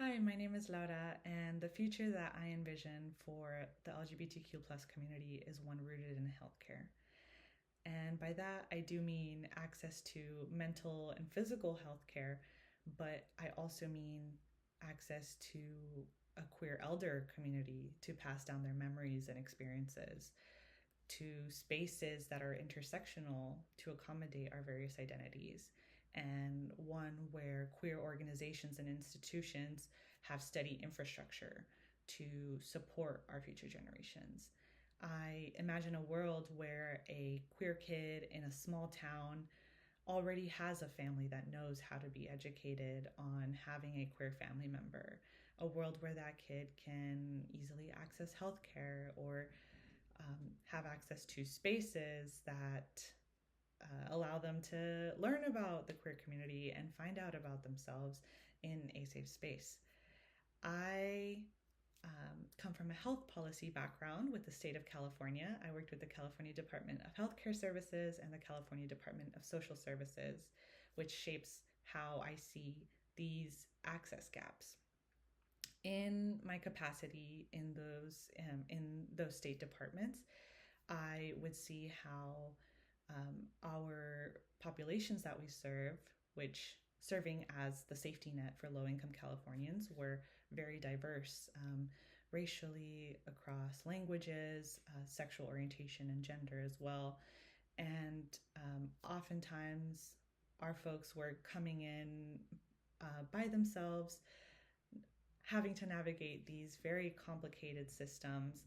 Hi, my name is Laura, and the future that I envision for the LGBTQ plus community is one rooted in healthcare. And by that, I do mean access to mental and physical healthcare, but I also mean access to a queer elder community to pass down their memories and experiences, to spaces that are intersectional to accommodate our various identities, and one where queer organizations and institutions have steady infrastructure to support our future generations. I imagine a world where a queer kid in a small town already has a family that knows how to be educated on having a queer family member, a world where that kid can easily access healthcare or have access to spaces that allow them to learn about the queer community and find out about themselves in a safe space. I come from a health policy background with the state of California. I worked with the California Department of Healthcare Services and the California Department of Social Services, which shapes how I see these access gaps. In my capacity in those state departments, I would see how our populations that we serve, which serving as the safety net for low-income Californians, were very diverse racially, across languages, sexual orientation, and gender as well. And oftentimes, our folks were coming in by themselves, having to navigate these very complicated systems,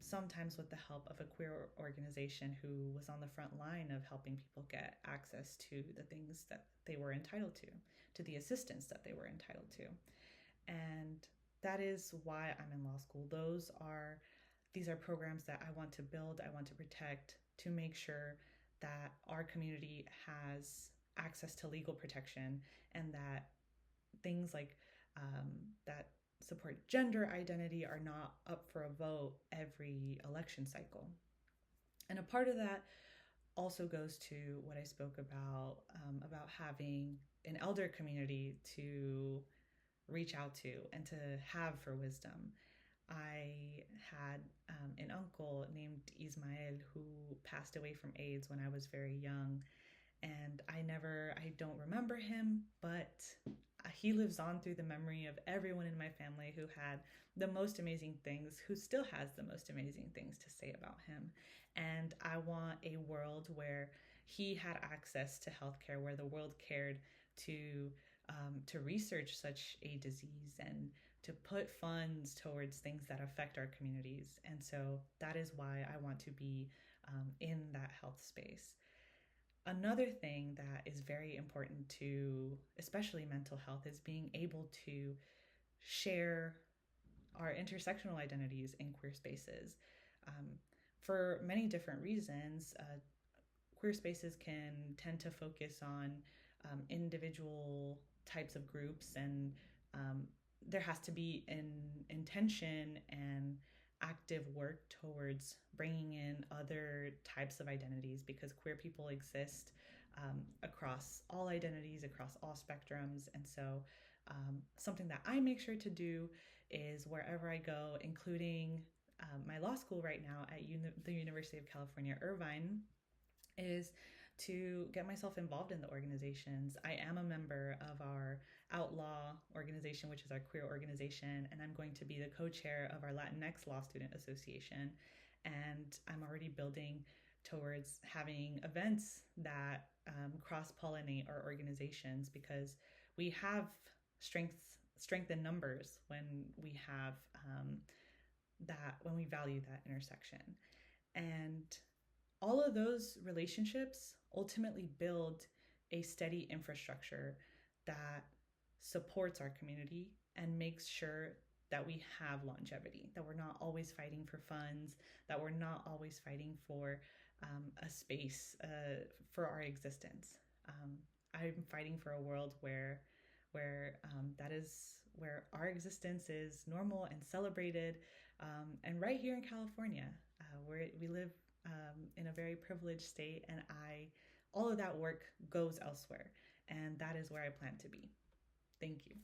sometimes with the help of a queer organization who was on the front line of helping people get access to the things that they were entitled to the assistance that they were entitled to. And that is why I'm in law school. These are programs that I want to build, I want to protect, to make sure that our community has access to legal protection, and that things like that support gender identity are not up for a vote every election cycle. And a part of that also goes to what I spoke about having an elder community to reach out to and to have for wisdom. I had an uncle named Ismael who passed away from AIDS when I was very young, and I don't remember him, but he lives on through the memory of everyone in my family who had the most amazing things, who still has the most amazing things to say about him. And I want a world where he had access to healthcare, where the world cared to research such a disease and to put funds towards things that affect our communities. And so that is why I want to be in that health space. Another thing that is very important to, especially mental health, is being able to share our intersectional identities in queer spaces. For many different reasons, queer spaces can tend to focus on individual types of groups, and there has to be an intention and active work towards bringing in other types of identities, because queer people exist across all identities, across all spectrums. And so something that I make sure to do is wherever I go, including my law school right now at the University of California, Irvine, is to get myself involved in the organizations. I am a member of our Outlaw organization, which is our queer organization, and I'm going to be the co-chair of our Latinx Law Student Association. And I'm already building towards having events that cross-pollinate our organizations, because we have strength in numbers when we have when we value that intersection. And all of those relationships ultimately build a steady infrastructure that supports our community and makes sure that we have longevity, that we're not always fighting for funds, that we're not always fighting for a space for our existence. I'm fighting for a world where that is where our existence is normal and celebrated, and right here in California, where we live in a very privileged state, and all of that work goes elsewhere, and that is where I plan to be. Thank you.